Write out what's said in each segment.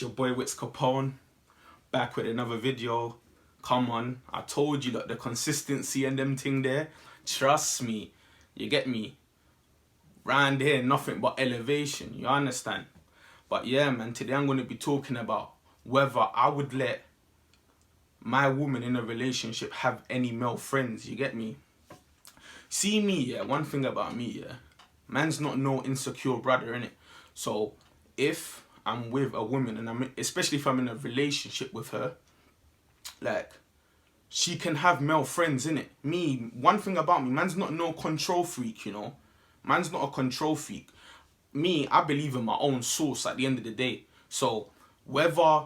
Your boy Wits Capone, back with another video. Come on, I told you that the consistency and them thing there, trust me, you get me? Round here, nothing but elevation, you understand? But yeah, man, today I'm going to be talking about whether I would let my woman in a relationship have any male friends, you get me? See me, yeah, one thing about me, yeah, man's not no insecure brother, innit? So, if I'm with a woman and especially if I'm in a relationship with her, like, she can have male friends, innit? Me, one thing about me, man's not no control freak, you know? Man's not a control freak. Me, I believe in my own source at the end of the day. So, whether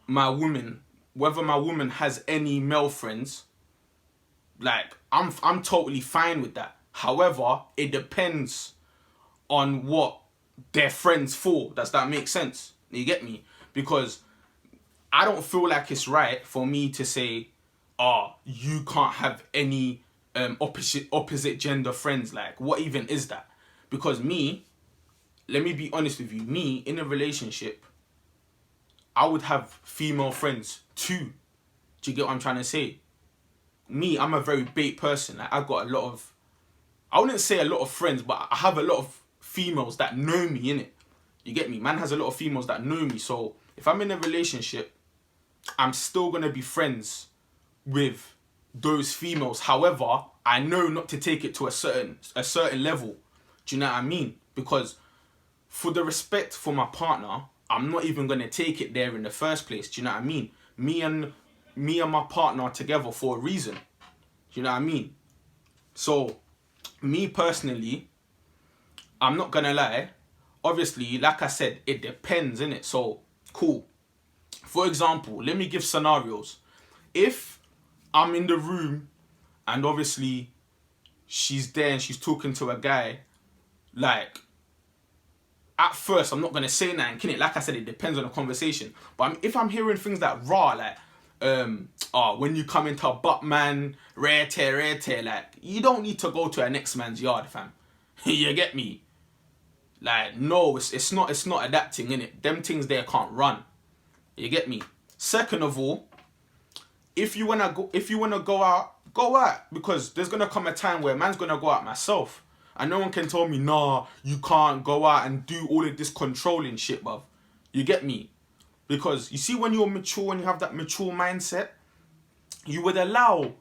my woman, whether my woman has any male friends, like, I'm totally fine with that. However, it depends on what they're friends for. Does that make sense? You get me? Because I don't feel like it's right for me to say, oh, you can't have any opposite gender friends. Like, what even is that? Because me, let me be honest with you, me in a relationship, I would have female friends too. Do you get what I'm trying to say? Me, I'm a very bait person. Like, I've got a lot of, I wouldn't say a lot of friends, but I have a lot of females that know me, innit? You get me? Man has a lot of females that know me. So if I'm in a relationship, I'm still going to be friends with those females. However, I know not to take it to a certain level. Do you know what I mean? Because for the respect for my partner, I'm not even going to take it there in the first place. Do you know what I mean? Me and my partner are together for a reason. Do you know what I mean? So, me personally, I'm not gonna lie. Obviously, like I said, it depends, innit? So, cool. For example, let me give scenarios. If I'm in the room and obviously she's there and she's talking to a guy, like, at first I'm not gonna say nothing, can it? Like I said, it depends on the conversation. But if I'm hearing things that raw, like, when you come into a butt man, rare tear, like, you don't need to go to a next man's yard, fam. You get me? Like, no, it's not adapting, innit? Them things there can't run. You get me? Second of all, if you wanna go out, go out. Because there's gonna come a time where man's gonna go out myself. And no one can tell me, nah, you can't go out and do all of this controlling shit, bruv. You get me? Because you see, when you're mature and you have that mature mindset, you would allow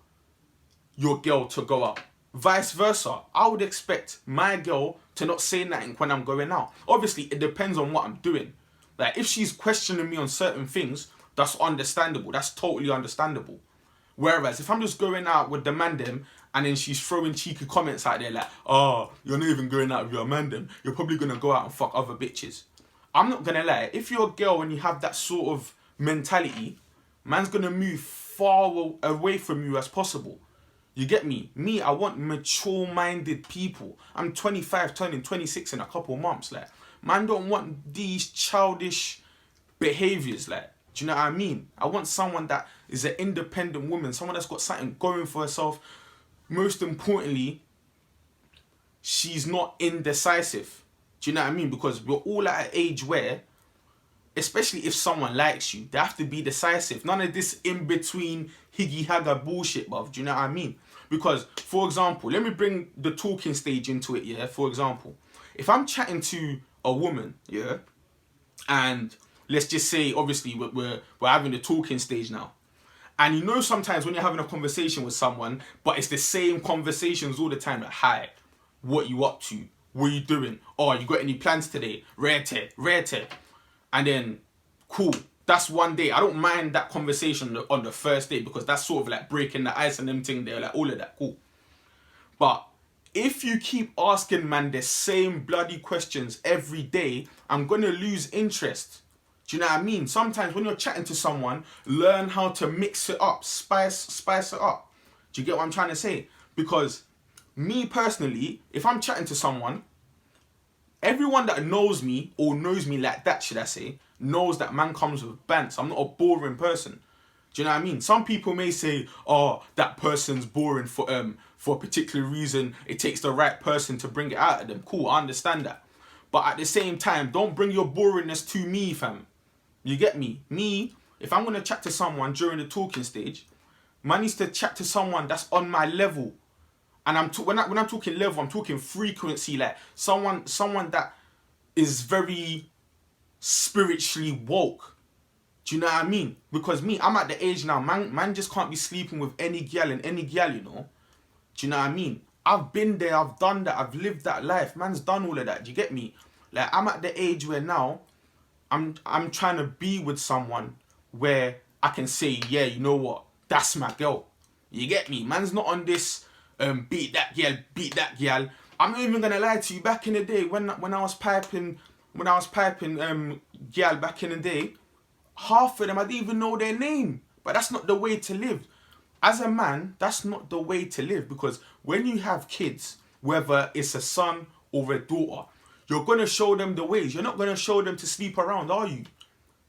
your girl to go out. Vice versa. I would expect my girl to not say nothing when I'm going out. Obviously, it depends on what I'm doing. Like, if she's questioning me on certain things, that's understandable. That's totally understandable. Whereas, if I'm just going out with the man them, and then she's throwing cheeky comments out there like, oh, you're not even going out with your man them, you're probably going to go out and fuck other bitches. I'm not going to lie. If you're a girl and you have that sort of mentality, man's going to move far away from you as possible. You get me? Me, I want mature-minded people. I'm 25, turning 26 in a couple months. Like, man don't want these childish behaviors. Like, do you know what I mean? I want someone that is an independent woman, someone that's got something going for herself. Most importantly, she's not indecisive. Do you know what I mean? Because we're all at an age where, especially if someone likes you, they have to be decisive. None of this in-between higgy-hagga bullshit, bruv. Do you know what I mean? Because, for example, let me bring the talking stage into it, yeah? For example, if I'm chatting to a woman, yeah, and let's just say, obviously, we're having the talking stage now. And you know, sometimes when you're having a conversation with someone, but it's the same conversations all the time. Like, hi, what you up to? What you doing? Oh, you got any plans today? Rare tear. And then, cool. That's one day. I don't mind that conversation on the first day because that's sort of like breaking the ice and them thing there, like all of that, cool. But if you keep asking man the same bloody questions every day, I'm gonna lose interest. Do you know what I mean? Sometimes when you're chatting to someone, learn how to mix it up, spice it up. Do you get what I'm trying to say? Because me personally, if I'm chatting to someone, everyone that knows me, or knows me like that, should I say, knows that man comes with bants. I'm not a boring person. Do you know what I mean? Some people may say, oh, that person's boring for a particular reason. It takes the right person to bring it out of them. Cool, I understand that. But at the same time, don't bring your boringness to me, fam. You get me? Me, if I'm gonna chat to someone during the talking stage, man needs to chat to someone that's on my level. And when I'm talking level, I'm talking frequency, like someone that is very spiritually woke. Do you know what I mean? Because me, I'm at the age now, man just can't be sleeping with any gal and any gal, you know? Do you know what I mean? I've been there, I've done that, I've lived that life. Man's done all of that. Do you get me? Like, I'm at the age where now I'm trying to be with someone where I can say, yeah, you know what? That's my girl. You get me? Man's not on this beat that girl. I'm not even gonna lie to you. Back in the day, when I was piping girl back in the day, half of them I didn't even know their name. But that's not the way to live. As a man, that's not the way to live, because when you have kids, whether it's a son or a daughter, you're gonna show them the ways. You're not gonna show them to sleep around, are you?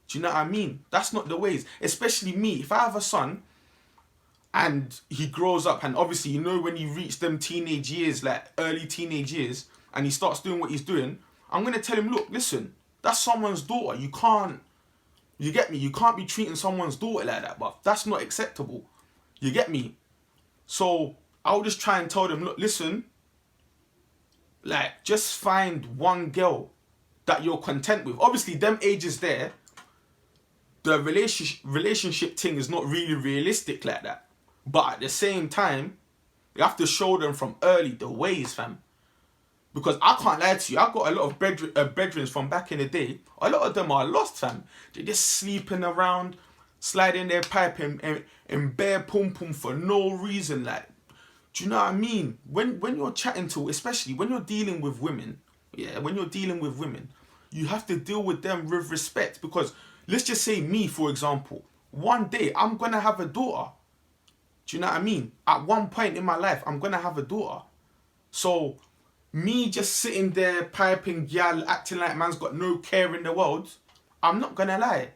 Do you know what I mean? That's not the ways. Especially me. If I have a son and he grows up, and obviously, you know, when you reach them teenage years, like early teenage years, and he starts doing what he's doing, I'm gonna tell him, look, listen, that's someone's daughter. You get me? You can't be treating someone's daughter like that, but that's not acceptable. You get me? So I'll just try and tell them, look, listen, like, just find one girl that you're content with. Obviously, them ages there, the relationship thing is not really realistic like that. But at the same time, you have to show them from early the ways, fam. Because I can't lie to you, I've got a lot of brethren from back in the day. A lot of them are lost, fam. They're just sleeping around, sliding their pipe and bare pum pum for no reason. Like, do you know what I mean? When you're chatting to, especially when you're dealing with women, you have to deal with them with respect. Because let's just say me, for example, one day I'm gonna have a daughter. Do you know what I mean? At one point in my life, I'm gonna have a daughter. So me just sitting there piping gal, acting like man's got no care in the world, I'm not gonna lie.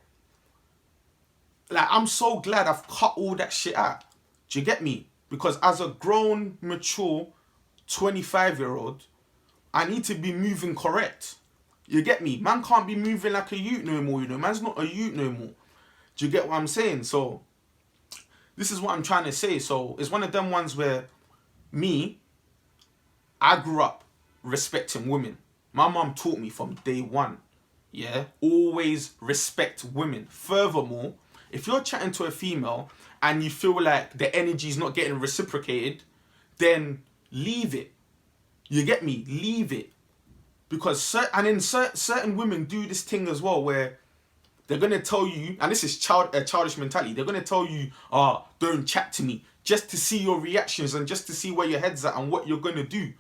Like, I'm so glad I've cut all that shit out. Do you get me? Because as a grown, mature 25-year-old, I need to be moving correct. You get me? Man can't be moving like a youth no more, you know. Man's not a youth no more. Do you get what I'm saying? So, this is what I'm trying to say. So, it's one of them ones where I grew up respecting women. My mum taught me from day one. Yeah? Always respect women. Furthermore, if you're chatting to a female and you feel like the energy's not getting reciprocated, then leave it. You get me? Leave it. Because certain women do this thing as well, where they're going to tell you, and this is a childish mentality, they're going to tell you, don't chat to me, just to see your reactions and just to see where your head's at and what you're going to do.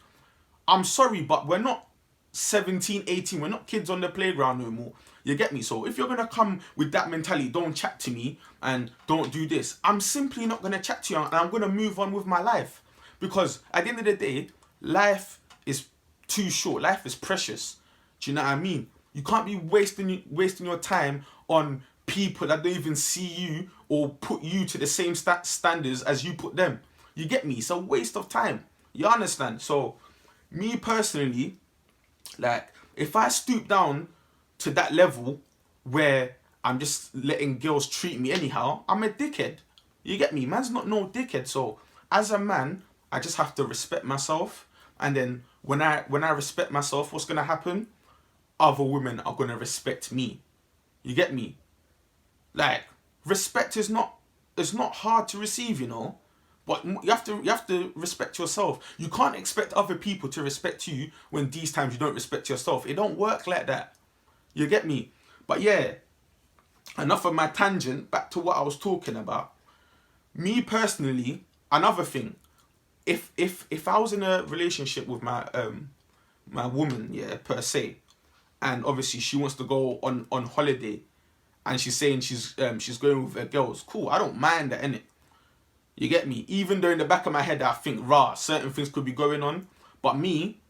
I'm sorry, but we're not 17, 18, we're not kids on the playground no more. You get me? So if you're going to come with that mentality, don't chat to me and don't do this, I'm simply not going to chat to you and I'm going to move on with my life. Because at the end of the day, life is too short. Life is precious. Do you know what I mean? You can't be wasting your time on people that don't even see you or put you to the same standards as you put them. You get me? It's a waste of time. You understand? So, me personally, like, if I stoop down to that level where I'm just letting girls treat me anyhow, I'm a dickhead. You get me? Man's not no dickhead. So, as a man, I just have to respect myself. And then when I respect myself, what's going to happen? Other women are going to respect me. You get me? Like, respect is not hard to receive, you know. But you have to respect yourself. You can't expect other people to respect you when these times you don't respect yourself. It don't work like that. You get me? But yeah, enough of my tangent. Back to what I was talking about. Me personally, another thing. If I was in a relationship with my woman, yeah, per se, and obviously she wants to go on holiday, and she's saying she's going with her girls, cool, I don't mind that, innit? You get me? Even though in the back of my head I think, certain things could be going on, but me,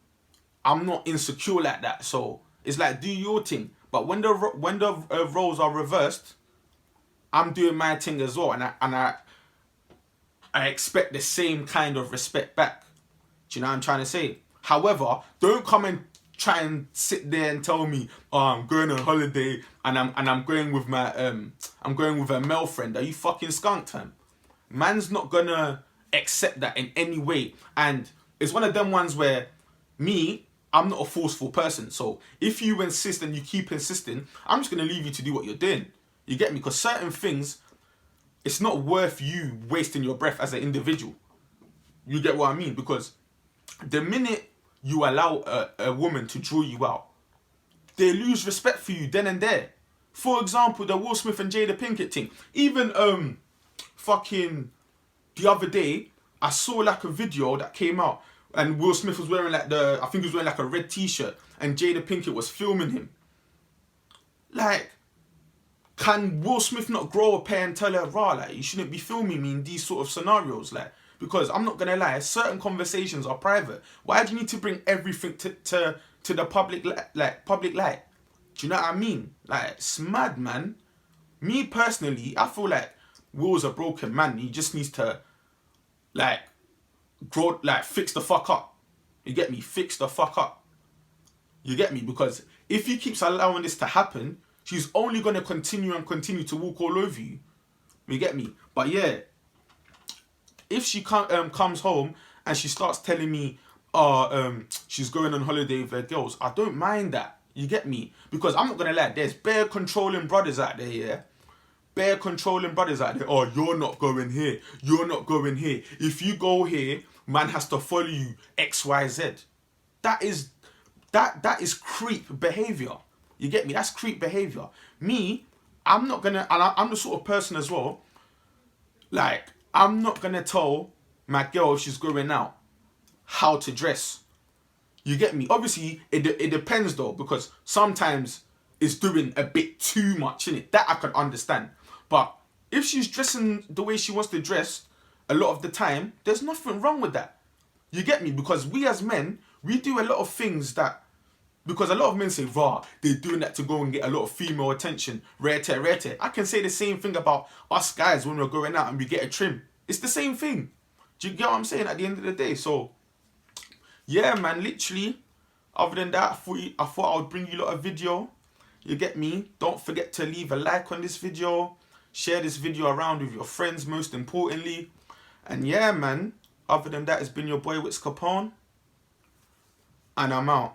I'm not insecure like that. So it's like, do your thing. But when the roles are reversed, I'm doing my thing as well, and I expect the same kind of respect back. Do you know what I'm trying to say? However, don't come and try and sit there and tell me, oh, I'm going on holiday and I'm going with my I'm going with a male friend. Are you fucking skunked, fam? Man's not gonna accept that in any way. And it's one of them ones where I'm not a forceful person. So if you insist and you keep insisting, I'm just gonna leave you to do what you're doing. You get me? Because certain things, it's not worth you wasting your breath as an individual. You get what I mean? Because the minute you allow a woman to draw you out, they lose respect for you then and there. For example, the Will Smith and Jada Pinkett thing. Even fucking the other day, I saw like a video that came out, and Will Smith was wearing like I think he was wearing like a red t-shirt, and Jada Pinkett was filming him. Like, can Will Smith not grow a pair and tell her, rah, like, you shouldn't be filming me in these sort of scenarios, like, because I'm not gonna lie, certain conversations are private. Why do you need to bring everything to the public light? Do you know what I mean? Like, it's mad, man. Me personally, I feel like Will's a broken man. He just needs to, like, grow, like, fix the fuck up. You get me? Fix the fuck up. You get me? Because if he keeps allowing this to happen, she's only gonna continue to walk all over you. You get me? But yeah, if she comes home and she starts telling me, she's going on holiday with her girls, I don't mind that. You get me? Because I'm not gonna lie, there's bare controlling brothers out there, yeah? Bare controlling brothers out there. Oh, you're not going here. You're not going here. If you go here, man has to follow you XYZ. That is creep behavior. You get me? That's creep behavior. Me, I'm not gonna, and I'm the sort of person as well, like, I'm not gonna tell my girl if she's going out how to dress. You get me? Obviously, it depends though, because sometimes it's doing a bit too much, innit? That I can understand. But if she's dressing the way she wants to dress a lot of the time, there's nothing wrong with that. You get me? Because we as men, we do a lot of things that, because a lot of men say, rah, they're doing that to go and get a lot of female attention. Rare tear, rare tear. I can say the same thing about us guys when we're going out and we get a trim. It's the same thing. Do you get what I'm saying at the end of the day? So, yeah, man, literally, other than that, I thought I would bring you a lot of video. You get me? Don't forget to leave a like on this video. Share this video around with your friends, most importantly. And yeah, man, other than that, it's been your boy Witz Capone. And I'm out.